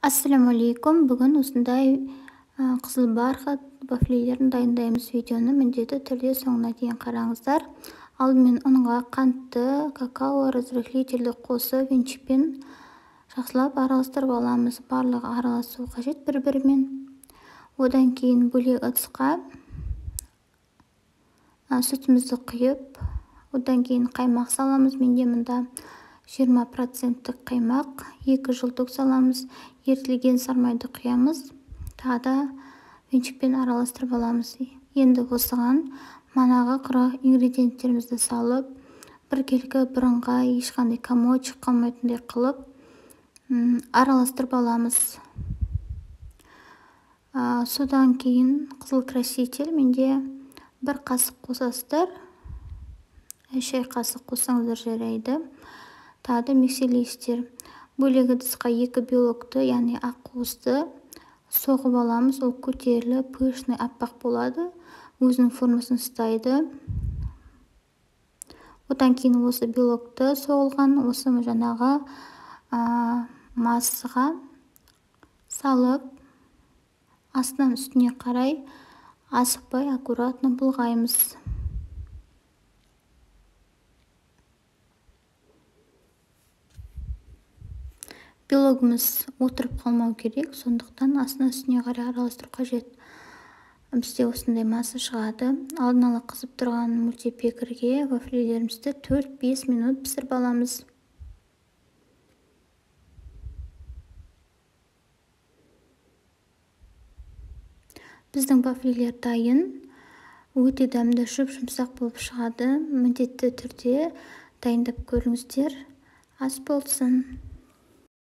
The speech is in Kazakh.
Ассалаумағалейкум. Бүгін осындай қызыл бархат вафлилерін дайындаймыз. Видеоны міндетті түрде соңына дейін қараңыздар. Алдымен ұнға қантты, какао разрыхлительді қосып, венчикпен жақсылап араластырып аламыз. Барлығы араласу қажет бір-бірімен. Одан кейін бөлек ыдысқа сүтімізді құйып, одан кейін қаймақ саламыз. Менде мұнда 20% қаймақ, 2 жылтық саламыз. Ертілген сармайды құямыз. Тағы венчикпен араластырып аламыз. Енді осыған манағы құрақ ингредиенттерімізді салып, біркелкі бірыңғай ешқандай комочек қалмайтындай қылып араластырып аламыз. Содан кейін қызыл краситель менде 1 қасық қосасыздар. Шай қасық қоссаңыздар жарайды. Тағы миксерлейсіздер. Бөлек ыдысқа 2 белокты, яғни ақуызды соғып аламыз. Ол көтеріліп, пышный аппақ болады. Өзінің формасын ұстайды. Одан кейін осы белокты соғылған, осы жаңағы массаға салып, астынан үстіне қарай асықпай аккуратно бұлғаймыз. Белогымыз отырып қалмау керек, сондықтан астына үстіне қарай араластыру қажет. Бізде осындай масса шығады. Алдын ала қызып тұрған мультипекерге вафлилерімізді 4-5 минут пісіріп аламыз. Біздің вафлилер дайын. Өте дәмді, жұмсақ болып шығады. Міндетті түрде дайындап көріңіздер. Ас болсын.